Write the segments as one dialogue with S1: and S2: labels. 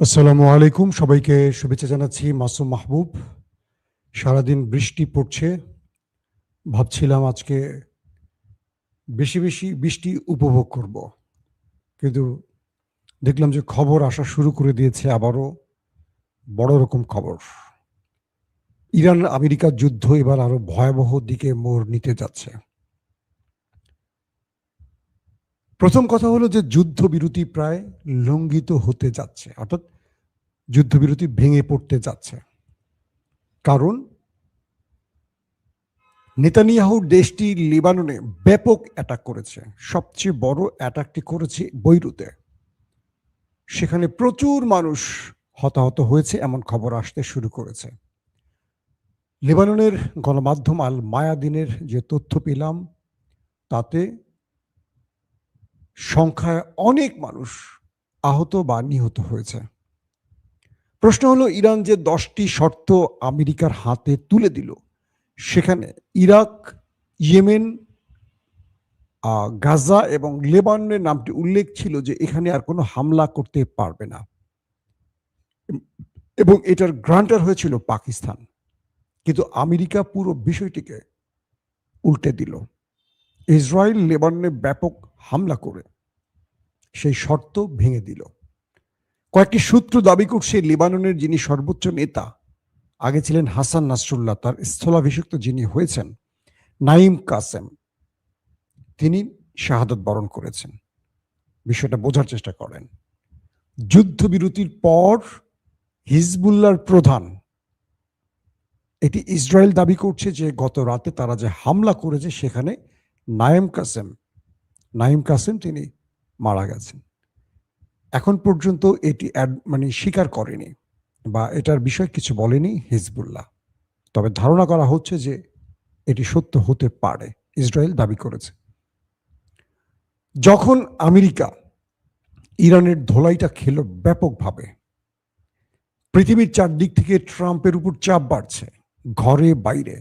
S1: আসসালামু আলাইকুম, সবাইকে শুভেচ্ছা জানাচ্ছি। মাসুম মাহবুব। সারাদিন বৃষ্টি পড়ছে। ভাবছিলাম আজকে বেশি বেশি বৃষ্টি উপভোগ করব, কিন্তু দেখলাম যে খবর আসা শুরু করে দিয়েছে আবারও বড় রকম খবর। ইরান আমেরিকার যুদ্ধ এবার আরো ভয়াবহ দিকে মোড় নিতে যাচ্ছে। প্রথম কথা হলো যে যুদ্ধবিরতি প্রায় লঙ্ঘিত হতে যাচ্ছে, অর্থাৎ যুদ্ধবিরতি ভেঙে পড়তে যাচ্ছে। কারণ নেতানিয়াহুর দেশটি লেবাননে ব্যাপক অ্যাটাক করেছে। সবচেয়ে বড় অ্যাটাকটি করেছে বৈরুতে। সেখানে প্রচুর মানুষ হতাহত হয়েছে এমন খবর আসতে শুরু করেছে। লেবাননের গণমাধ্যম আল মায়াদিনের যে তথ্য পেলাম, তাতে সংখ্যায় অনেক মানুষ আহত বা নিহত হয়েছে। প্রশ্ন হলো, ইরান যে 10টি শর্ত আমেরিকার হাতে তুলে দিল, সেখানে ইরাক, ইয়েমেন, গাজা এবং লেবাননের নামটি উল্লেখ ছিল যে এখানে আর কোনো হামলা করতে পারবে না, এবং এটার গ্রান্টার হয়েছিল পাকিস্তান। কিন্তু আমেরিকা পুরো বিষয়টিকে উল্টে দিল। ইসরায়েল লেবাননে ব্যাপক হামলা করে সেই শর্ত ভেঙে দিল। কয়েকটি সূত্র দাবি করছে লেবাননের যিনি সর্বোচ্চ নেতা, আগে ছিলেন হাসান নাসরুল্লাহ, তার স্থলাভিষিক্ত যিনি হয়েছেন নাইম কাসেম, তিনি শাহাদাত বরণ করেছেন। বিষয়টা বোঝার চেষ্টা করেন। যুদ্ধবিরতির পর হিজবুল্লাহর প্রধান, এটি ইসরায়েল দাবি করছে যে গত রাতে তারা যে হামলা করেছে সেখানে নাইম কাসেম তিনি মারা গেছেন। এখন পর্যন্ত এটি স্বীকার করেনি বা এটার বিষয়ে কিছু বলেনি হিজবুল্লাহ। তবে ধারণা করা হচ্ছে যে এটি সত্য হতে পারে, ইসরায়েল দাবি করেছে। যখন আমেরিকা ইরানের ধোলাইটা খেল ব্যাপকভাবে, পৃথিবীর চারদিক থেকে ট্রাম্পের উপর চাপ বাড়ছে, ঘরে বাইরে,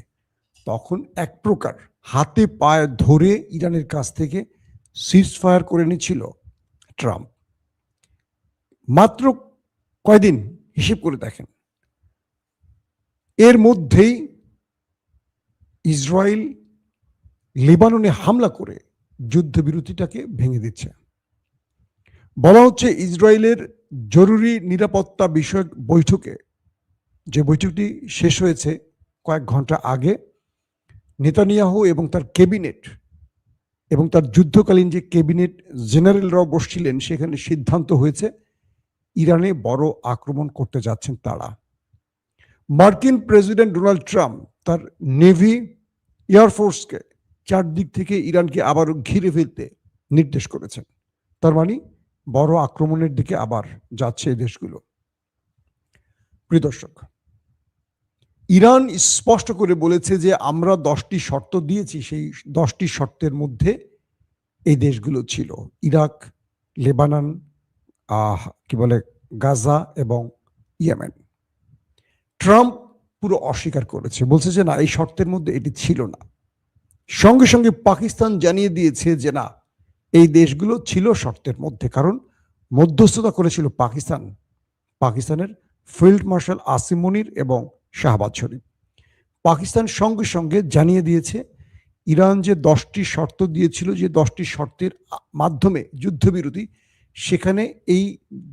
S1: তখন এক প্রকার হাতে পায়ে ধরে ইরানের কাছ থেকে সিজ ফায়ার করে নিয়েছিল ট্রাম্প। মাত্র কয়দিন হিসেব করে দেখেন, এর মধ্যেই ইসরায়েল লেবাননে হামলা করে যুদ্ধবিরতিটাকে ভেঙে দিচ্ছে। বলা হচ্ছে ইসরায়েলের জরুরি নিরাপত্তা বিষয়ক বৈঠকে, যে বৈঠকটি শেষ হয়েছে কয়েক ঘন্টা আগে, নেতানিয়াহু এবং তার ক্যাবিনেট এবং তার যুদ্ধকালীন যে ক্যাবিনেট জেনারেলরাও বসছিলেন, সেখানে সিদ্ধান্ত হয়েছে ইরানে বড় আক্রমণ করতে যাচ্ছেন তারা। মার্কিন প্রেসিডেন্ট ডোনাল্ড ট্রাম্প তার নেভি, এয়ারফোর্সকে চারদিক থেকে ইরানকে আবারও ঘিরে ফেলতে নির্দেশ করেছেন। তার মানে বড় আক্রমণের দিকে আবার যাচ্ছে এই দেশগুলো। প্রিয় দর্শক, ইরান স্পষ্ট করে বলেছে যে আমরা 10টি শর্ত দিয়েছি, সেই 10টি শর্তের মধ্যে এই দেশগুলো ছিল ইরাক, লেবানন, গাজা এবং ইয়েমেন। ট্রাম্প পুরো অস্বীকার করেছে, বলছে যে না, এই শর্তের মধ্যে এটি ছিল না। সঙ্গে সঙ্গে পাকিস্তান জানিয়ে দিয়েছে যে না, এই দেশগুলো ছিল শর্তের মধ্যে, কারণ মধ্যস্থতা করেছিল পাকিস্তানের ফিল্ড মার্শাল আসিম মনির এবং শাহবাজ শরীফ। পাকিস্তান সঙ্গে সঙ্গে জানিয়ে দিয়েছে ইরান যে 10টি শর্ত দিয়েছিল, যে 10টি শর্তের মাধ্যমে যুদ্ধবিরতি, সেখানে এই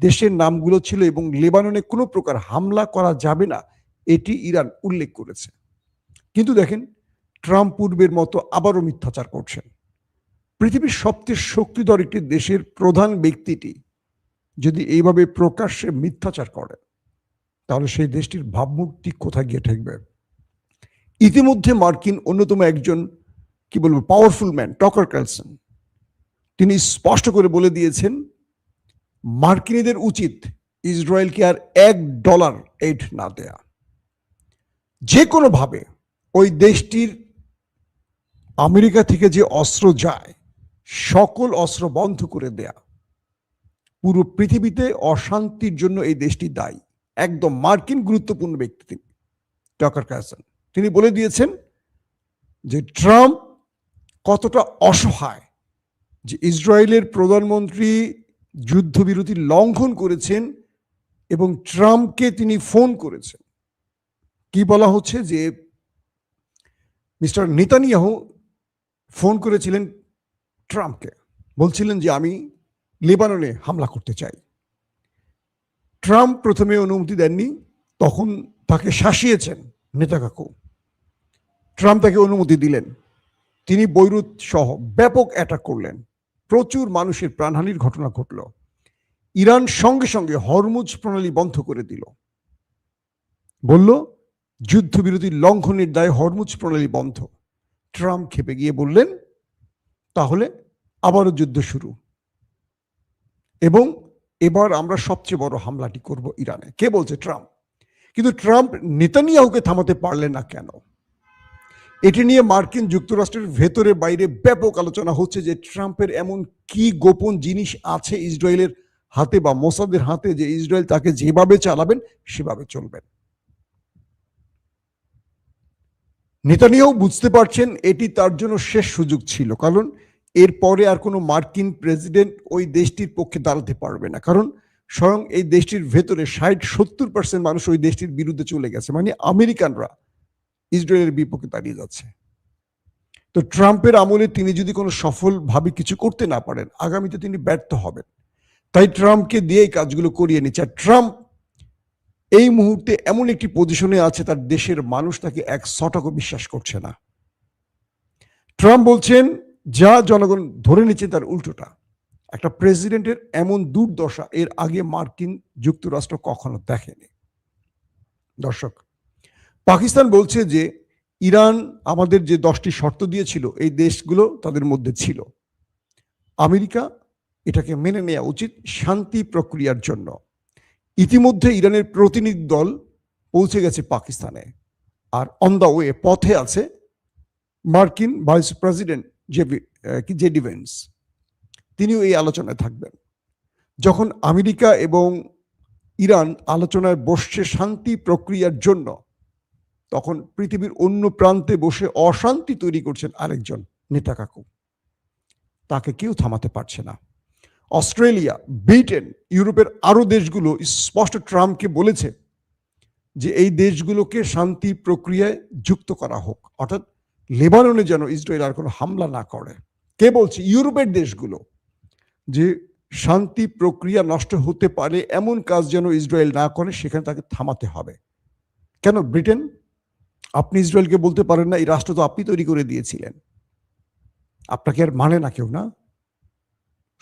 S1: দেশের নামগুলো ছিল এবং লেবাননে কোনো প্রকার হামলা করা যাবে না, এটি ইরান উল্লেখ করেছে। কিন্তু দেখেন, ট্রাম্প পূর্বের মতো আবারও মিথ্যাচার করছেন। পৃথিবীর সবচেয়ে শক্তিধর একটি দেশের প্রধান ব্যক্তিটি যদি এইভাবে প্রকাশ্যে মিথ্যাচার করে, তাহলে সেই দেশটির ভাবমূর্তি কোথায় গিয়ে ঠেকবে? ইতিমধ্যে মার্কিন অন্যতম একজন পাওয়ারফুল ম্যান, টকার কার্লসন, তিনি স্পষ্ট করে বলে দিয়েছেন মার্কিনীদের উচিত ইসরায়েলকে আর $1 এইড না দেয়া। যে কোনোভাবে ওই দেশটির আমেরিকা থেকে যে অস্ত্র যায়, সকল অস্ত্র বন্ধ করে দেয়া। পুরো পৃথিবীতে অশান্তির জন্য এই দেশটি দায়ী। একদম মার্কিন গুরুত্বপূর্ণ ব্যক্তি টকার কার্লসন, তিনি বলে দিয়েছেন যে ট্রাম্প কতটা অসহায়, যে ইসরায়েলের প্রধানমন্ত্রী যুদ্ধবিরতি লঙ্ঘন করেছেন, এবং ট্রাম্পকে তিনি ফোন করেছেন। কি বলা হচ্ছে যে মিস্টার নেতানিয়াহু ফোন করেছিলেন ট্রাম্পকে, বলছিলেন যে আমি লেবাননে হামলা করতে চাই। ট্রাম্প প্রথমে অনুমতি দেননি, তখন তাকে শাসিয়েছেন নেতানিয়াহু। ট্রাম্প তাকে অনুমতি দিলেন। তিনি বৈরুত সহ ব্যাপক অ্যাটাক করলেন, প্রচুর মানুষের প্রাণহানির ঘটনা ঘটল। ইরান সঙ্গে সঙ্গে হরমুজ প্রণালী বন্ধ করে দিল, বলল যুদ্ধবিরতি লঙ্ঘনের দায়ে হরমুজ প্রণালী বন্ধ। ট্রাম্প খেপে গিয়ে বললেন তাহলে আবারও যুদ্ধ শুরু, এবং এবার আমরা সবচেয়ে বড় হামলাটি করব ইরানে। কে বলছে? ট্রাম্প। কিন্তু ট্রাম্প নেতানিয়াহুকে থামাতে পারলেন না কেন? এটি নিয়ে মার্কিন যুক্তরাষ্ট্রের ভেতরে বাইরে ব্যাপক আলোচনা হচ্ছে যে ট্রাম্পের এমন কি গোপন জিনিস আছে ইসরায়েলের হাতে বা মোসাদের হাতে যে ইসরায়েল তাকে যেভাবে চালাবেন সেভাবে চলবেন। নেতানিয়াহু বুঝতে পারছেন এটি তার জন্য শেষ সুযোগ ছিল, কারণ এরপরে আর কোনো মার্কিন প্রেসিডেন্ট ওই দেশটির পক্ষে দাঁড়াতে পারবে না, কারণ স্বয়ং এই দেশটির ভেতরে 60-70% মানুষ ওই দেশটির বিরুদ্ধে চলে গেছে, মানে আমেরিকানরা ইসরায়েলের বিপক্ষে দাঁড়িয়ে যাচ্ছে। তো ট্রাম্পের আমলে তিনি যদি কোনো সফলভাবে কিছু করতে না পারেন, আগামীতে তিনি ব্যর্থ হবেন। তাই ট্রাম্পকে দিয়ে এই কাজগুলো করিয়ে নিচ্ছে। আর ট্রাম্প এই মুহূর্তে এমন একটি পজিশনে আছে, তার দেশের মানুষ তাকে এক শতকও বিশ্বাস করছে না। ট্রাম্প বলছেন যা জনগণ ধরে নিচ্ছে তার উল্টোটা। একটা প্রেসিডেন্টের এমন দুর্দশা এর আগে মার্কিন যুক্তরাষ্ট্র কখনো দেখেনি। দর্শক, পাকিস্তান বলছে যে ইরান আমাদের যে 10টি শর্ত দিয়েছিল এই দেশগুলো তাদের মধ্যে ছিল। আমেরিকা এটাকে মেনে নেওয়া উচিত শান্তি প্রক্রিয়ার জন্য। ইতিমধ্যে ইরানের প্রতিনিধি দল পৌঁছে গেছে পাকিস্তানে, আর অন দ্য ওয়ে পথে আছে মার্কিন ভাইস প্রেসিডেন্ট জেডি ভেন্স। তিনিও এই আলোচনায় থাকবেন। যখন আমেরিকা এবং ইরান আলোচনায় বসছে শান্তি প্রক্রিয়ার জন্য, তখন পৃথিবীর অন্য প্রান্তে বসে অশান্তি তৈরি করছেন আরেকজন নেতাকাকু। তাকে কেউ থামাতে পারছে না। অস্ট্রেলিয়া, ব্রিটেন, ইউরোপের আরো দেশগুলো স্পষ্ট ট্রাম্পকে বলেছে যে এই দেশগুলোকে শান্তি প্রক্রিয়ায় যুক্ত করা হোক, অর্থাৎ লেবাননে যেন ইসরায়েল আর কোনো হামলা না করে। কে বলছে? ইউরোপের দেশগুলো, যে শান্তি প্রক্রিয়া নষ্ট হতে পারে এমন কাজ যেন ইসরায়েল না করে, সেখানে তাকে থামাতে হবে। কেন ব্রিটেন? আপনি ইসরায়েলকে বলতে পারেন না এই রাষ্ট্র তো আপনি তৈরি করে দিয়েছিলেন, আপনাকে আর মানে না কেউ? না,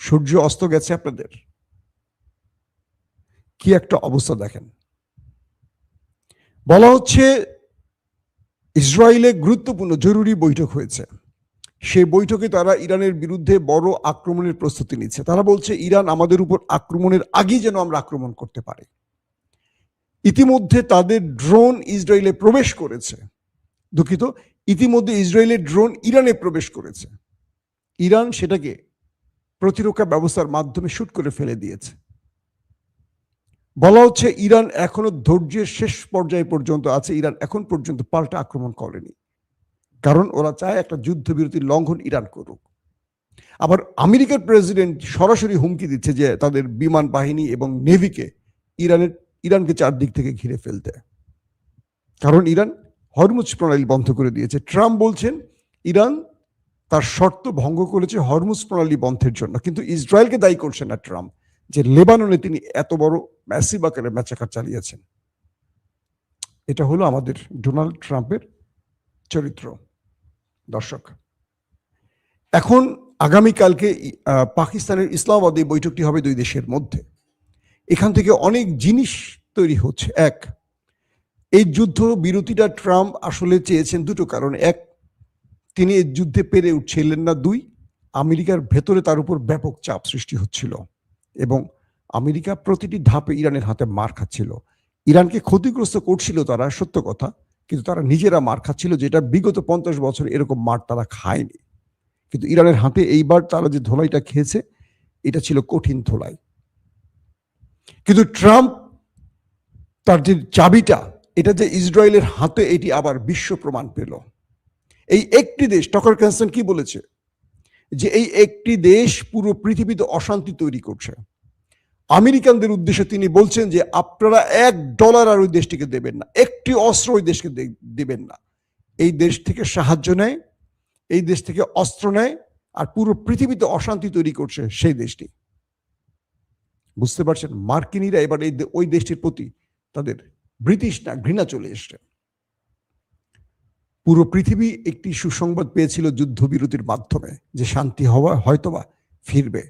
S1: সূর্য অস্ত গেছে আপনাদের। কি একটা অবস্থা দেখেন। বলা হচ্ছে ইসরায়েলে গুরুত্বপূর্ণ জরুরি বৈঠক হয়েছে। সেই বৈঠকে তারা ইরানের বিরুদ্ধে বড় আক্রমণের প্রস্তুতি নিচ্ছে। তারা বলছে ইরান আমাদের উপর আক্রমণের আগেই যেন আমরা আক্রমণ করতে পারি। ইতিমধ্যে তাদের ড্রোন ইসরায়েলে প্রবেশ করেছে। দুঃখিত, ইতিমধ্যে ইসরায়েলের ড্রোন ইরানে প্রবেশ করেছে। ইরান সেটাকে প্রতিরক্ষা ব্যবস্থার মাধ্যমে শুট করে ফেলে দিয়েছে। বলা হচ্ছে ইরান এখনো ধৈর্যের শেষ পর্যায়ে পর্যন্ত আছে। ইরান এখন পর্যন্ত পাল্টা আক্রমণ করেনি, কারণ ওরা চায় একটা যুদ্ধবিরতির লঙ্ঘন ইরান করুক। আবার আমেরিকার প্রেসিডেন্ট সরাসরি হুমকি দিচ্ছে যে তাদের বিমান বাহিনী এবং নেভিকে ইরানকে চারদিক থেকে ঘিরে ফেলতে, কারণ ইরান হরমুজ প্রণালী বন্ধ করে দিয়েছে। ট্রাম্প বলছেন ইরান তার শর্ত ভঙ্গ করেছে হরমুজ প্রণালী বন্ধের জন্য, কিন্তু ইসরায়েলকে দায়ী করছেন না ট্রাম্প যে লেবাননে তিনি এত বড় ম্যাসিভ আকারে ম্যাচাকার চালিয়েছেন। এটা হলো আমাদের ডোনাল্ড ট্রাম্পের চরিত্র। দর্শক, এখন আগামীকালকে পাকিস্তানের ইসলামাবাদে বৈঠকটি হবে দুই দেশের মধ্যে। এখান থেকে অনেক জিনিস তৈরি হচ্ছে। এক, এই যুদ্ধ বিরতিটা ট্রাম্প আসলে চেয়েছেন দুটো কারণে। এক, তিনি এই যুদ্ধে পেরে উঠছিলেন না। দুই, আমেরিকার ভেতরে তার উপর ব্যাপক চাপ সৃষ্টি হচ্ছিল এবং আমেরিকা প্রতিটি ধাপে ইরানের হাতে মার খাচ্ছিল। ইরানকে ক্ষতিগ্রস্ত করছিল তারা, সত্য কথা, কিন্তু তারা নিজেরা মার খাচ্ছিল, যেটা বিগত 50 বছর এরকম মার তারা খায়নি। কিন্তু ইরানের হাতে এইবার তারা যে ধোলাইটা খেয়েছে এটা ছিল কঠিন ধোলাই। কিন্তু ট্রাম্প তার যে চাবিটা, এটা যে ইসরায়েলের হাতে, এটি আবার বিশ্ব প্রমাণ পেল। এই একটি দেশ, টকার ক্যানসন কি বলেছে যে এই একটি দেশ পুরো পৃথিবীতে অশান্তি তৈরি করছে। আমেরিকানদের উদ্দেশ্যে তিনি বলছেন যে আপনারা $1 আর ওই দেশটিকে দেবেন না, একটি অস্ত্র ওই দেশকে দেবেন না। এই দেশ থেকে সাহায্য নেয়, এই দেশ থেকে অস্ত্র নেয়, আর পুরো পৃথিবীতে অশান্তি তৈরি করছে সেই দেশটি। বুঝতে পারছেন, মার্কিনীরা এবার ওই দেশটির প্রতি তাদের ব্রিটিশ না ঘৃণা চলে এসছে। পুরো পৃথিবী একটি সুসংবাদ পেয়েছিল যুদ্ধবিরতির মাধ্যমে যে শান্তি হওয়া হয়তোবা ফিরবে।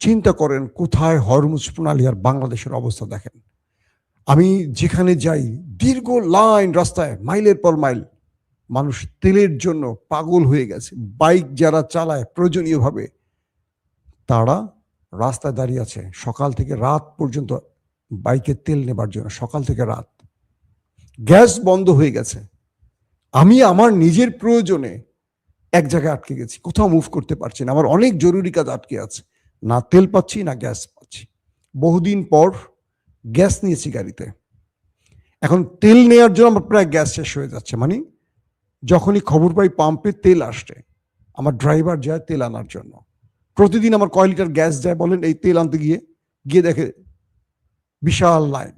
S1: চিন্তা করেন কোথায় হরমুজ প্রণালী আর বাংলাদেশের অবস্থা দেখেন। আমি যেখানে যাই দীর্ঘ লাইন, রাস্তায় মাইলের পর মাইল, মানুষ তেলের জন্য পাগল হয়ে গেছে। বাইক যারা চালায় প্রয়োজনীয়ভাবে তারা রাস্তায় দাঁড়িয়ে আছে সকাল থেকে রাত পর্যন্ত বাইকে তেল নেবার জন্য, সকাল থেকে রাত। গ্যাস বন্ধ হয়ে গেছে। আমি আমার নিজের প্রয়োজনে এক জায়গায় আটকে গেছি, কোথাও মুভ করতে পারছি না, আমার অনেক জরুরি কাজ আটকে আছে, না তেল পাচ্ছি না গ্যাস পাচ্ছি। বহুদিন পর গ্যাস নিয়েছি গাড়িতে, এখন তেল নেওয়ার জন্য আমার প্রায় গ্যাস শেষ হয়ে যাচ্ছে। মানে যখনই খবর পাই পাম্পে তেল আসছে, আমার ড্রাইভার যায় তেল আনার জন্য। প্রতিদিন আমার কয় লিটার গ্যাস যায় বলেন এই তেল আনতে গিয়ে? গিয়ে দেখে বিশাল লাইন।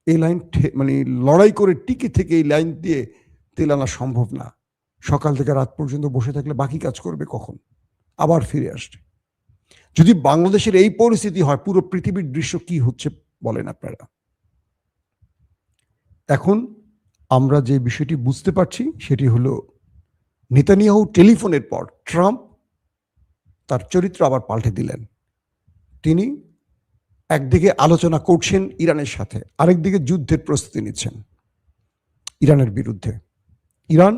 S1: এই লাইন মানে লড়াই করে টিকে থেকে এই লাইন দিয়ে তেল আনা সম্ভব না। সকাল থেকে রাত পর্যন্ত বসে থাকলে বাকি কাজ করবে কখন? আবার ফিরে আসছে। যদি বাংলাদেশের এই পরিস্থিতি হয়, পুরো পৃথিবীর দৃশ্য কি হচ্ছে বলেন আপনারা? এখন আমরা যে বিষয়টি বুঝতে পারছি সেটি হলো, নেতানিয়াহু টেলিফোনের পর ট্রাম্প তার চরিত্র আবার পাল্টে দিলেন। তিনি একদিকে আলোচনা করছেন ইরানের সাথে, আরেকদিকে যুদ্ধের প্রস্তুতি নিচ্ছেন ইরানের বিরুদ্ধে। ইরান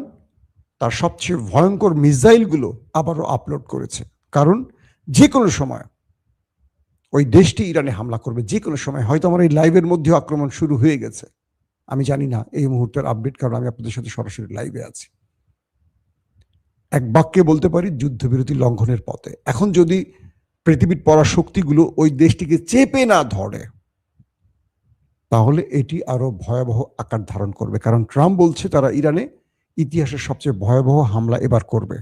S1: তার সবচেয়ে ভয়ঙ্কর মিসাইলগুলো আবারও আপলোড করেছে, কারণ যে কোনো সময় ওই দেশটি ইরানে হামলা করবে, যে কোনো সময়। হয়তো আমার এই লাইভের মধ্যে আক্রমণ শুরু হয়ে গেছে, আমি জানি না এই মুহূর্তের আপডেট, কারণ আমি আপনাদের সাথে সরাসরি লাইভে আছি। এক বাক্যে বলতে পারি যুদ্ধবিরতি লঙ্ঘনের পথে। এখন যদি পৃথিবীর পরাশক্তিগুলো ওই দেশটিকে চেপে না ধরে, তাহলে এটি আরো ভয়াবহ আকার ধারণ করবে। কারণ ট্রাম্প বলছে তারা ইরানে ইতিহাসের সবচেয়ে ভয়াবহ হামলা এবার করবে,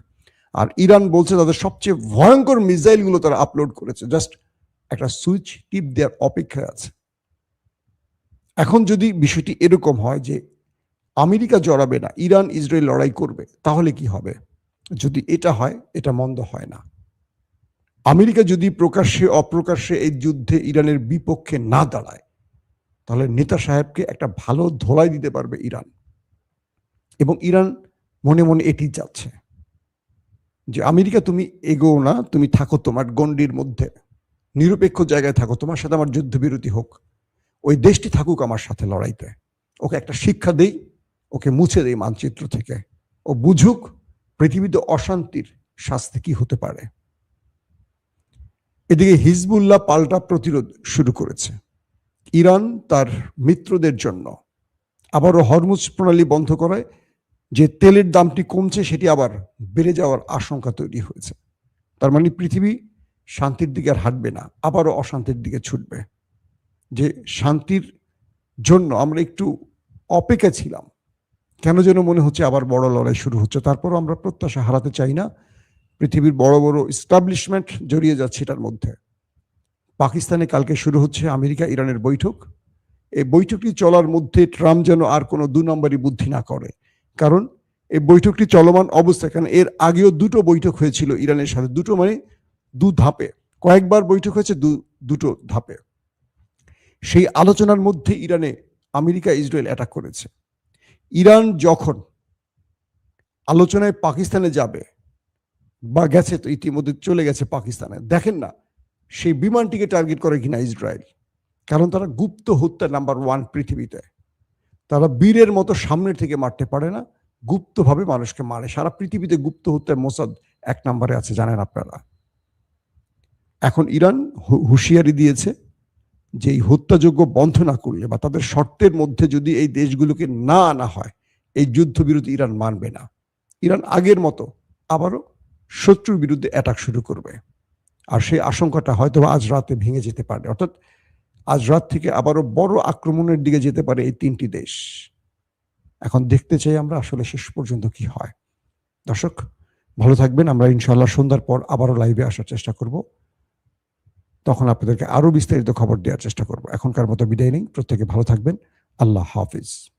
S1: আর ইরান বলছে তাদের সবচেয়ে ভয়ঙ্কর মিসাইলগুলো তারা আপলোড করেছে, জাস্ট একটা সুইচ টিপ দেওয়ার অপেক্ষায় আছে। এখন যদি বিষয়টি এরকম হয় যে আমেরিকা জড়াবে না, ইরান ইসরায়েল লড়াই করবে, তাহলে কি হবে? যদি এটা হয়, এটা মন্দ হয় না। আমেরিকা যদি প্রকাশ্যে অপ্রকাশ্যে এই যুদ্ধে ইরানের বিপক্ষে না দাঁড়ায়, তাহলে নেতা সাহেবকে একটা ভালো ধোলাই দিতে পারবে ইরান। এবং ইরান মনে মনে এটি চাচ্ছে যে আমেরিকা তুমি এগোও না, তুমি থাকো তোমার গণ্ডির মধ্যে, নিরপেক্ষ জায়গায় থাকো, তোমার সাথে আমার যুদ্ধবিরতি হোক, ওই দেশটি থাকুক আমার সাথে লড়াইতে, ওকে একটা শিক্ষা দেই, ওকে মুছে দেই মানচিত্র থেকে, ও বুঝুক পৃথিবীতে অশান্তির শাস্তি কি হতে পারে। এদিকে হিজবুল্লাহ পাল্টা প্রতিরোধ শুরু করেছে। ইরান তার মিত্রদের জন্য আবারও হরমুজ প্রণালী বন্ধ করায় যে তেলের দামটি কমছে সেটি আবার বেড়ে যাওয়ার আশঙ্কা তৈরি হয়েছে। তার মানে পৃথিবী শান্তির দিকে আর হাঁটবে না, আবারও অশান্তির দিকে ছুটবে। যে শান্তির জন্য আমরা একটু অপেক্ষা ছিলাম, কেন যেন মনে হচ্ছে আবার বড় লড়াই শুরু হচ্ছে। তারপরও আমরা প্রত্যাশা হারাতে চাই না। পৃথিবীর বড় বড় এস্টাবলিশমেন্ট জড়িয়ে যাচ্ছে এটার মধ্যে। পাকিস্তানে কালকে শুরু হচ্ছে আমেরিকা ইরানের বৈঠক। এই বৈঠকটি চলার মধ্যে ট্রাম্প যেন আর কোনো 2 নম্বরই বুদ্ধি না করে, কারণ এই বৈঠকটি চলমান অবস্থায়, কারণ এর আগেও 2টো বৈঠক হয়েছিল ইরানের সাথে, 2টো মানে 2 ধাপে, কয়েকবার বৈঠক হয়েছে 2টো ধাপে। সেই আলোচনার মধ্যে ইরানে আমেরিকা ইসরায়েল অ্যাটাক করেছে। ইরান যখন আলোচনায় পাকিস্তানে যাবে, বা গেছে তো ইতিমধ্যে চলে গেছে পাকিস্তানে, দেখেন না সেই বিমানটিকে টার্গেট করে কিনা ইসরায়েল, কারণ তারা গুপ্ত হত্যা নাম্বার 1 পৃথিবীতে। তারা বীরের মতো সামনের থেকে মারতে পারে না, গুপ্তভাবে মানুষকে মারে। সারা পৃথিবীতে গুপ্ত হত্যায় মোসাদ 1 নম্বরে আছে, জানেন আপনারা। এখন ইরান হুঁশিয়ারি দিয়েছে যে এই হত্যাযজ্ঞ বন্ধ না করলে বা তাদের শর্তের মধ্যে যদি এই দেশগুলোকে না আনা হয়, এই যুদ্ধবিরতি ইরান মানবে না। ইরান আগের মতো আবারও শত্রুর বিরুদ্ধে অ্যাটাক শুরু করবে, আর সেই আশঙ্কাটা হয়তো আজ রাতে ভেঙে যেতে পারে। অর্থাৎ আজ রাত থেকে আবারও বড় আক্রমণের দিকে যেতে পারে এই 3টি দেশ। এখন দেখতে চাই আমরা আসলে শেষ পর্যন্ত কি হয়। দর্শক ভালো থাকবেন, আমরা ইনশাআল্লাহ সন্ধ্যার পর আবারও লাইভে আসার চেষ্টা করব। তখন আপনাদেরকে আরো বিস্তারিত খবর দেওয়ার চেষ্টা করব। এখনকার মতো বিদায় নেই। প্রত্যেকে ভালো থাকবেন। আল্লাহ হাফিজ।